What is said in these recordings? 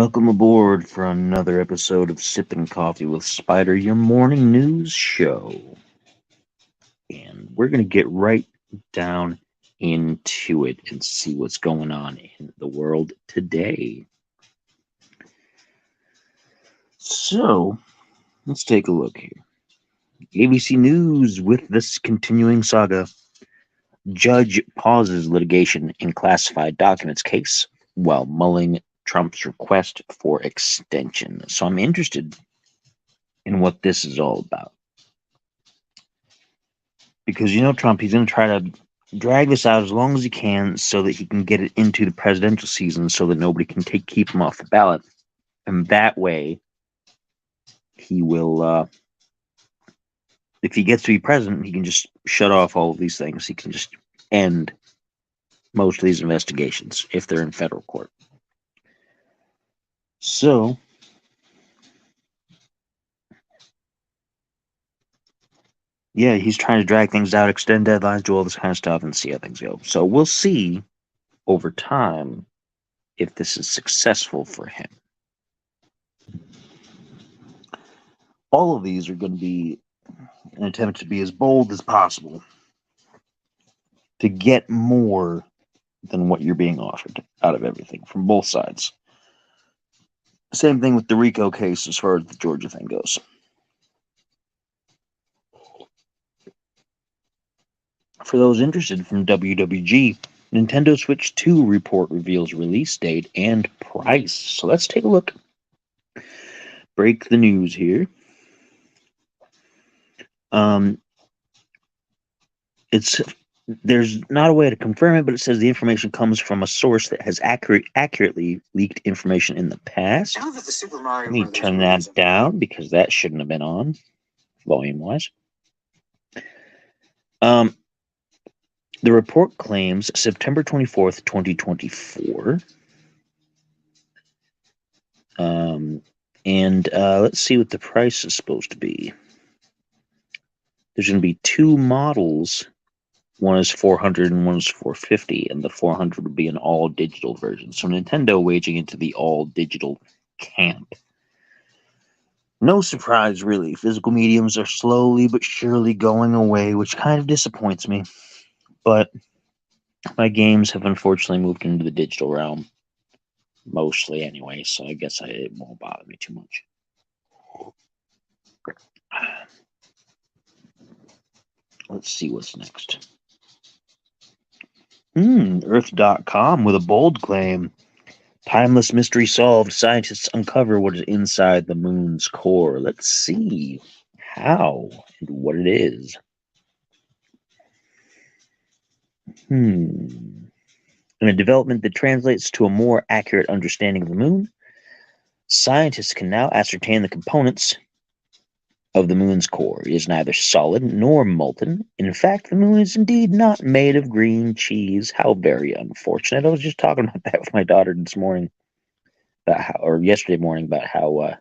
Welcome aboard for another episode of Sippin Coffee with Spider, your morning news show. And we're going to get right down into it and see what's going on in the world today. So, let's take a look here. ABC News with this continuing saga. Judge pauses litigation in classified documents case while mulling Trump's request for extension. So I'm interested in what this is all about. Because Trump, he's going to try to drag this out as long as he can so that he can get it into the presidential season so that nobody can keep him off the ballot. And that way, he will, if he gets to be president, he can just shut off all of these things. He can just end most of these investigations if they're in federal court. So, yeah, he's trying to drag things out, extend deadlines, do all this kind of stuff, and see how things go. So we'll see over time if this is successful for him. All of these are going to be an attempt to be as bold as possible to get more than what you're being offered out of everything from both sides. Same thing with the RICO case as far as the Georgia thing goes. For those interested, from WWG, Nintendo Switch 2 report reveals release date and price. So let's take a look. Break the news here. There's not a way to confirm it, but it says the information comes from a source that has accurately leaked information in the past. Let me turn that down because that shouldn't have been on, volume-wise. The report claims September 24th, 2024. Let's see what the price is supposed to be. There's going to be two models. One is 400 and one is 450, and the 400 would be an all-digital version. So Nintendo waging into the all-digital camp. No surprise, really. Physical mediums are slowly but surely going away, which kind of disappoints me. But my games have unfortunately moved into the digital realm. Mostly anyway, so I guess it won't bother me too much. Let's see what's next. Earth.com with a bold claim. Timeless mystery solved. Scientists uncover what is inside the moon's core. Let's see how and what it is. In a development that translates to a more accurate understanding of the moon, scientists can now ascertain the components of the moon's core. It is neither solid nor molten. In fact, the moon is indeed not made of green cheese. How very unfortunate. I was just talking about that with my daughter this morning, or yesterday morning, about how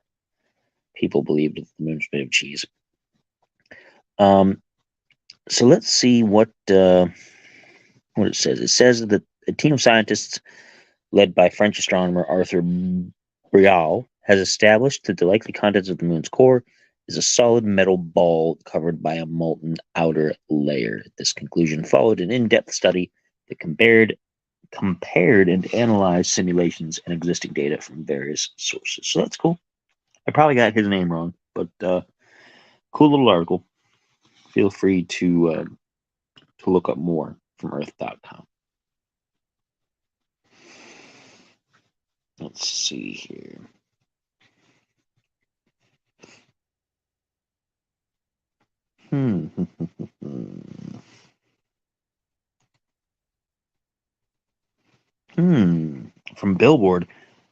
people believed that the moon was made of cheese. So let's see what it says. It says that a team of scientists led by French astronomer Arthur Brial has established that the likely contents of the moon's core is a solid metal ball covered by a molten outer layer. This conclusion followed an in-depth study that compared and analyzed simulations and existing data from various sources. So that's cool. I probably got his name wrong, but cool little article. Feel free to look up more from Earth.com. Let's see here. From Billboard,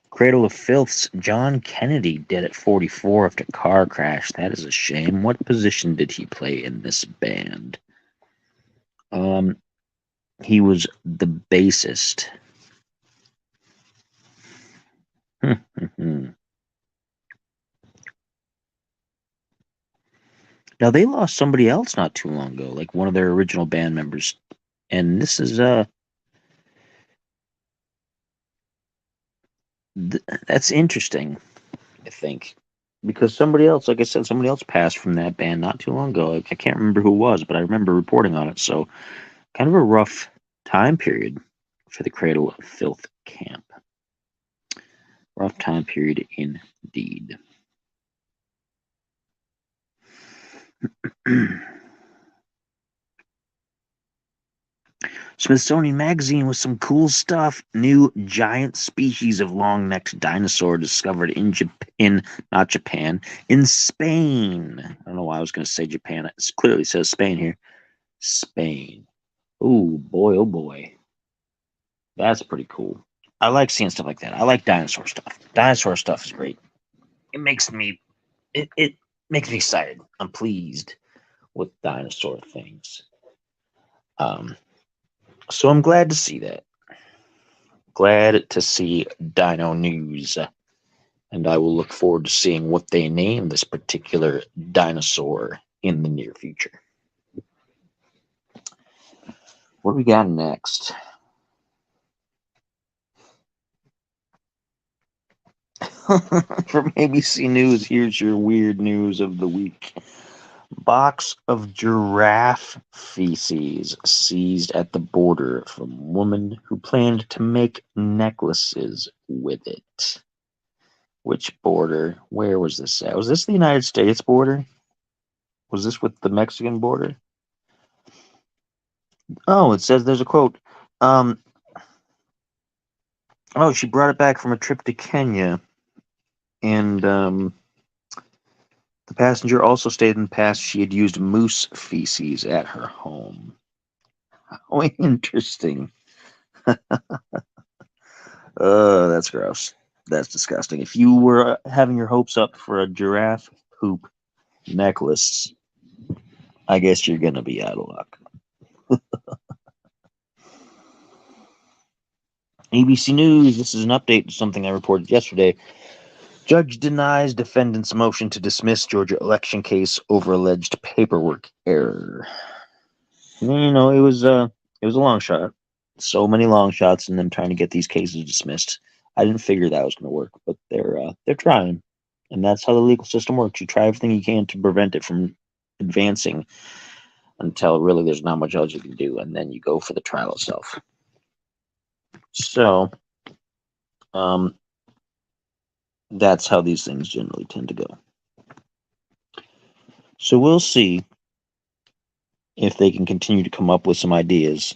Cradle of Filth's John Kennedy dead at 44 after car crash. That is a shame. What position did he play in this band? He was the bassist. Now, they lost somebody else not too long ago, like one of their original band members. And this is That's interesting, I think, because somebody else, like I said, somebody else passed from that band not too long ago. I can't remember who it was, but I remember reporting on it. So, kind of a rough time period for the Cradle of Filth camp. Rough time period indeed. Smithsonian Magazine with some cool stuff. New giant species of long-necked dinosaur discovered not Japan, in Spain. I don't know why I was going to say Japan. It clearly says Spain here. Spain. Oh boy, oh boy. That's pretty cool. I like seeing stuff like that. I like dinosaur stuff. Dinosaur stuff is great. It makes me it makes me excited. I'm pleased with dinosaur things. So I'm glad to see that. Glad to see Dino News. And I will look forward to seeing what they name this particular dinosaur in the near future. What do we got next? From ABC News, here's your weird news of the week. Box of giraffe feces seized at the border from woman who planned to make necklaces with it. Which border? Where was this at? Was this the United States border? Was this with the Mexican border? Oh, it says there's a quote. Um, she brought it back from a trip to Kenya, and the passenger also stated in the past she had used moose feces at her home. Oh, interesting. That's gross. That's disgusting. If you were having your hopes up for a giraffe poop necklace, I guess you're gonna be out of luck. ABC News, this is an update to something I reported yesterday. Judge denies defendant's motion to dismiss Georgia election case over alleged paperwork error. It was a long shot. So many long shots and them trying to get these cases dismissed. I didn't figure that was going to work, but they're trying, and that's how the legal system works. You try everything you can to prevent it from advancing until really there's not much else you can do, and then you go for the trial itself. So, that's how these things generally tend to go. So we'll see if they can continue to come up with some ideas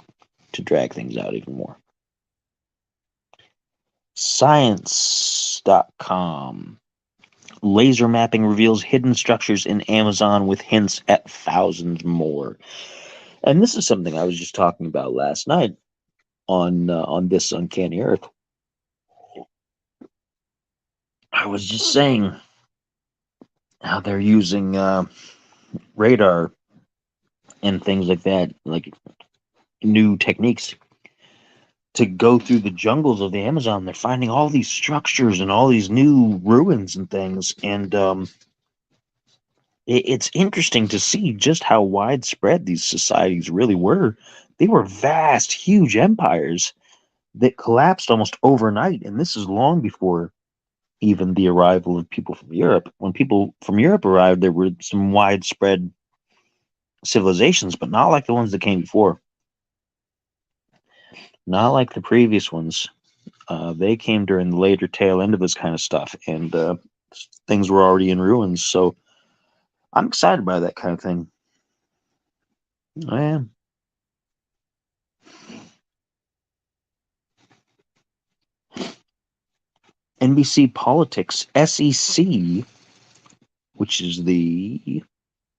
to drag things out even more. Science.com. Laser mapping reveals hidden structures in Amazon with hints at thousands more. And this is something I was just talking about last night on this Uncanny Earth. I was just saying how they're using radar and things like that, like new techniques to go through the jungles of the Amazon. They're finding all these structures and all these new ruins and things, and it's interesting to see just how widespread these societies really were. They were vast, huge empires that collapsed almost overnight, and this is long before even the arrival of people from Europe. When people from Europe arrived, there were some widespread civilizations, but not like the ones that came before. Not like the previous ones. They came during the later tail end of this kind of stuff, and things were already in ruins. So I'm excited by that kind of thing. I am. NBC Politics, SEC, which is the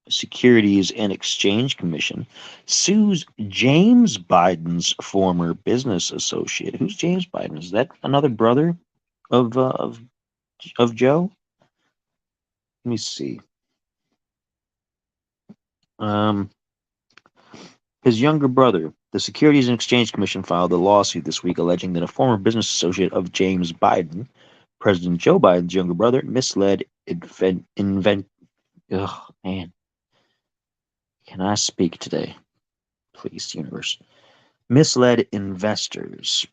Securities and Exchange Commission, sues James Biden's former business associate. Who's James Biden? Is that another brother of Joe? Let me see. His younger brother. The Securities and Exchange Commission filed a lawsuit this week alleging that a former business associate of James Biden, President Joe Biden's younger brother, misled oh man. Can I speak today? Please, universe. Misled investors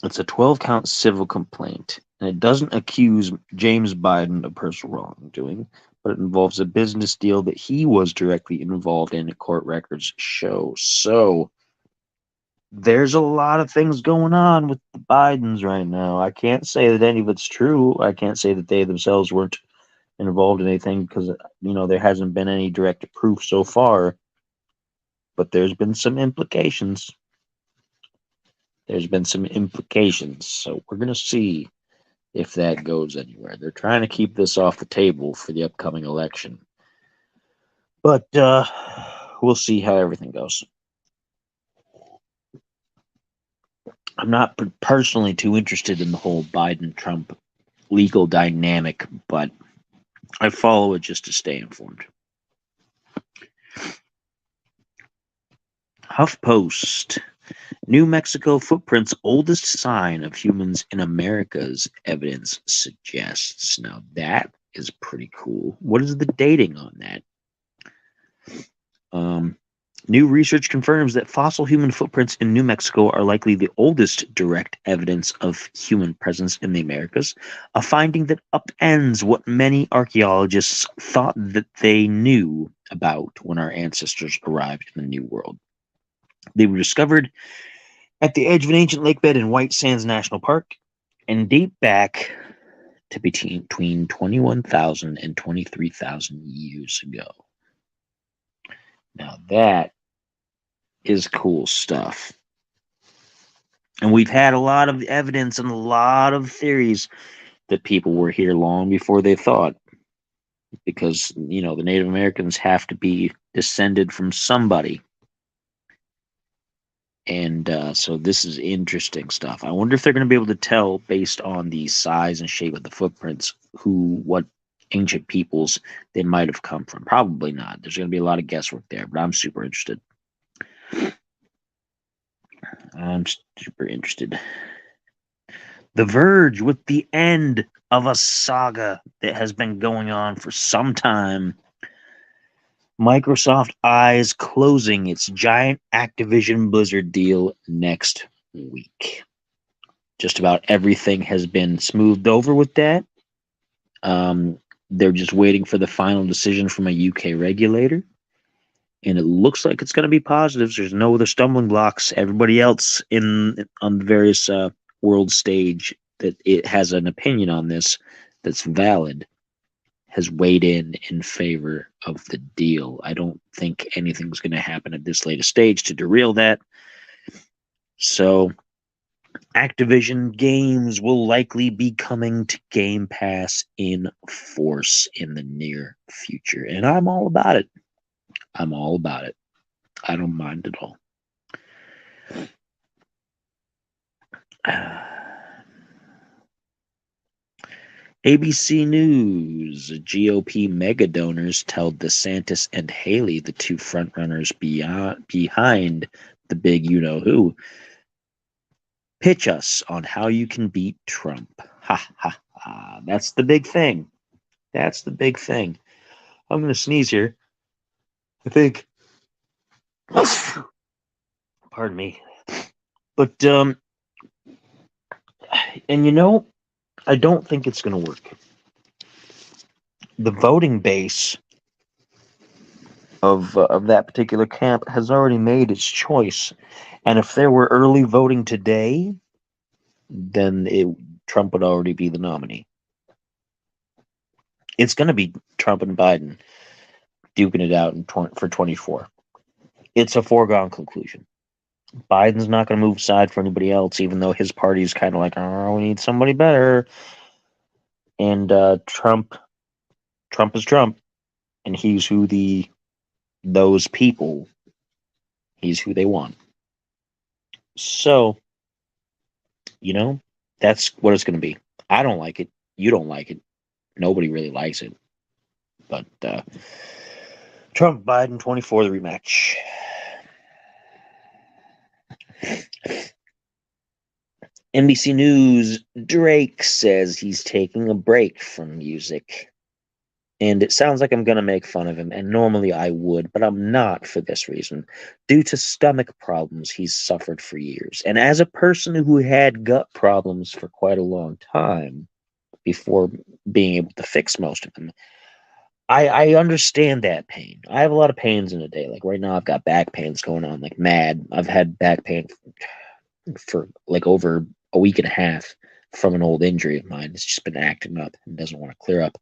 It's a 12-count civil complaint, and it doesn't accuse James Biden of personal wrongdoing, but it involves a business deal that he was directly involved in, court records show. So there's a lot of things going on with the Bidens right now. I can't say that any of it's true. I can't say that they themselves weren't involved in anything because, there hasn't been any direct proof so far. But there's been some implications. So we're going to see if that goes anywhere. They're trying to keep this off the table for the upcoming election. But we'll see how everything goes. I'm not personally too interested in the whole Biden-Trump legal dynamic, but I follow it just to stay informed. HuffPost. New Mexico footprints oldest sign of humans in America's evidence suggests. Now that is pretty cool. What is the dating on that? New research confirms that fossil human footprints in New Mexico are likely the oldest direct evidence of human presence in the Americas, a finding that upends what many archaeologists thought that they knew about when our ancestors arrived in the New World. They were discovered at the edge of an ancient lake bed in White Sands National Park and date back to between 21,000 and 23,000 years ago. Now that is cool stuff. And we've had a lot of evidence and a lot of theories that people were here long before they thought. Because, the Native Americans have to be descended from somebody. And so this is interesting stuff. I wonder if they're going to be able to tell, based on the size and shape of the footprints, what ancient peoples they might have come from. Probably not. There's going to be a lot of guesswork there, but I'm super interested. The Verge with the end of a saga that has been going on for some time. Microsoft eyes closing its giant Activision Blizzard deal next week. Just about everything has been smoothed over with that. They're just waiting for the final decision from a UK regulator. And it looks like it's going to be positive. There's no other stumbling blocks. Everybody else on the various world stage that it has an opinion on this that's valid has weighed in favor of the deal. I don't think anything's going to happen at this latest stage to derail that. So Activision games will likely be coming to Game Pass in force in the near future. And I'm all about it. I don't mind at all. ABC News. GOP mega donors tell DeSantis and Haley, the two frontrunners behind the big you-know-who, pitch us on how you can beat Trump. Ha, ha, ha. That's the big thing. I'm going to sneeze here. I think. Pardon me. But, and I don't think it's going to work. The voting base of that particular camp has already made its choice. And if there were early voting today, then Trump would already be the nominee. It's going to be Trump and Biden duking it out for 24. It's a foregone conclusion. Biden's not going to move aside for anybody else, even though his party's kind of like, oh, we need somebody better. And Trump is Trump, and he's those people, he's who they want. So, that's what it's going to be. I don't like it. You don't like it. Nobody really likes it. But Trump, Biden, 24, the rematch. NBC News. Drake says he's taking a break from music And it sounds like I'm going to make fun of him, and normally I would, but I'm not for this reason. Due to stomach problems he's suffered for years. And as a person who had gut problems for quite a long time before being able to fix most of them, I understand that pain. I have a lot of pains in a day. Like right now, I've got back pains going on like mad. I've had back pain for like over a week and a half from an old injury of mine. It's just been acting up and doesn't want to clear up.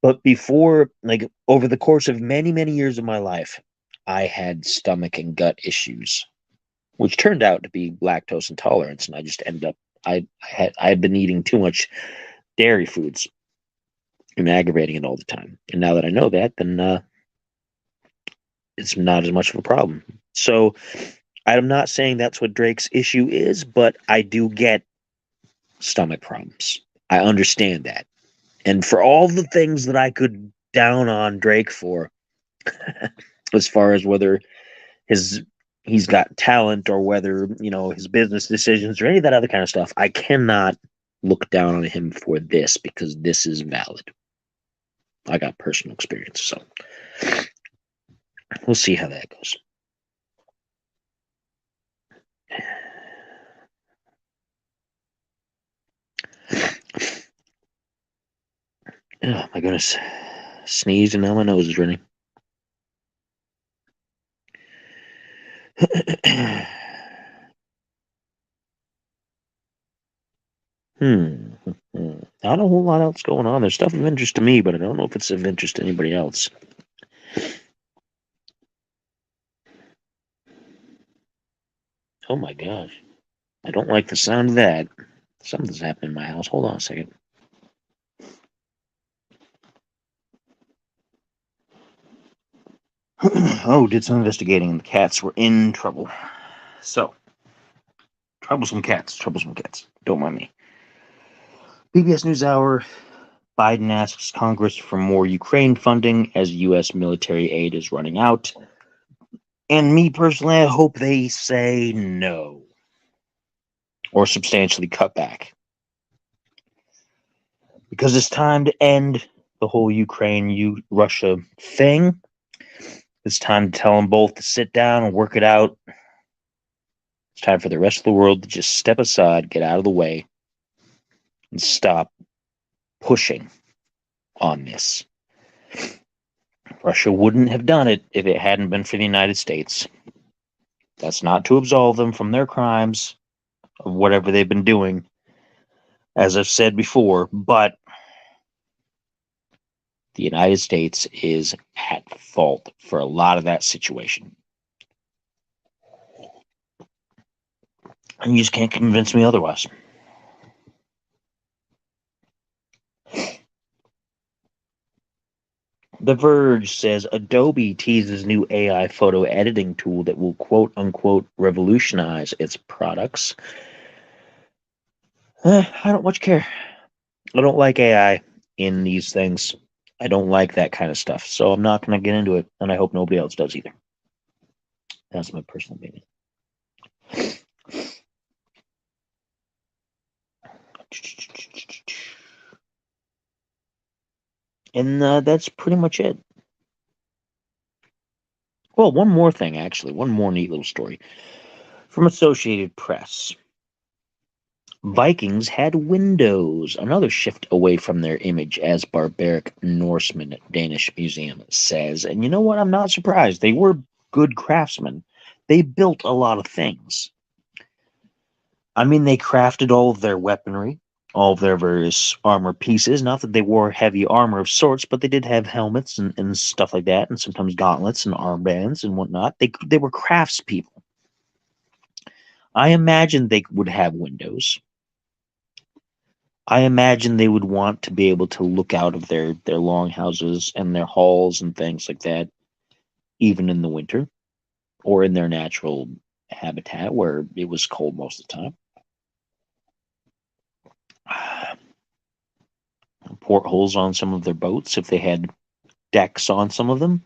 But before, like over the course of many, many years of my life, I had stomach and gut issues, which turned out to be lactose intolerance. And I just ended up, I had been eating too much dairy foods and aggravating it all the time. And now that I know that, then it's not as much of a problem. So I'm not saying that's what Drake's issue is, but I do get stomach problems. I understand that. And for all the things that I could down on Drake for, as far as whether he's got talent or whether, his business decisions or any of that other kind of stuff, I cannot look down on him for this because this is valid. I got personal experience, so we'll see how that goes. Oh my goodness. Sneezed and now my nose is running. Not a whole lot else going on. There's stuff of interest to me, but I don't know if it's of interest to anybody else. Oh my gosh. I don't like the sound of that. Something's happening in my house. Hold on a second. Did some investigating and the cats were in trouble. So, troublesome cats. Don't mind me. PBS NewsHour. Biden asks Congress for more Ukraine funding as U.S. military aid is running out. And me personally, I hope they say no. Or substantially cut back. Because it's time to end the whole Ukraine-Russia thing. It's time to tell them both to sit down and work it out. It's time for the rest of the world to just step aside, get out of the way, and stop pushing on this. Russia wouldn't have done it if it hadn't been for the United States. That's not to absolve them from their crimes of whatever they've been doing, as I've said before, but the United States is at fault for a lot of that situation. And you just can't convince me otherwise. The Verge says Adobe teases new AI photo editing tool that will quote unquote revolutionize its products. I don't much care. I don't like AI in these things. I don't like that kind of stuff. So I'm not going to get into it. And I hope nobody else does either. That's my personal opinion. And that's pretty much it. Well, one more thing, actually. One more neat little story. From Associated Press. Vikings had windows. Another shift away from their image as barbaric Norsemen, Danish museum says. And you know what? I'm not surprised. They were good craftsmen. They built a lot of things. I mean, they crafted all of their weaponry, all of their various armor pieces. Not that they wore heavy armor of sorts, but they did have helmets and stuff like that, and sometimes gauntlets and armbands and whatnot. They were craftspeople. I imagine they would have windows. I imagine they would want to be able to look out of their longhouses and their halls and things like that, even in the winter, or in their natural habitat where it was cold most of the time. Portholes on some of their boats if they had decks on some of them.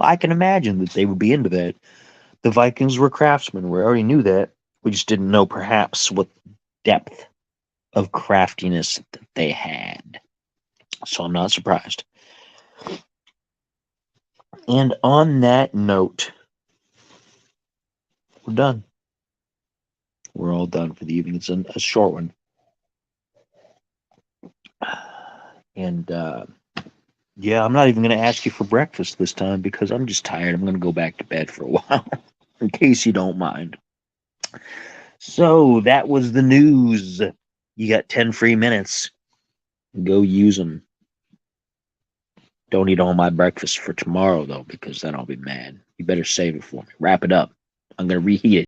I can imagine that they would be into that. The Vikings were craftsmen. We already knew that. We just didn't know perhaps what depth of craftiness that they had. So I'm not surprised. And on that note, we're done. We're all done for the evening. It's a short one. And yeah, I'm not even going to ask you for breakfast this time because I'm just tired. I'm going to go back to bed for a while, in case you don't mind. So that was the news. You got 10 free minutes. Go use them. Don't eat all my breakfast for tomorrow, though, because then I'll be mad. You better save it for me. Wrap it up. I'm going to reheat it.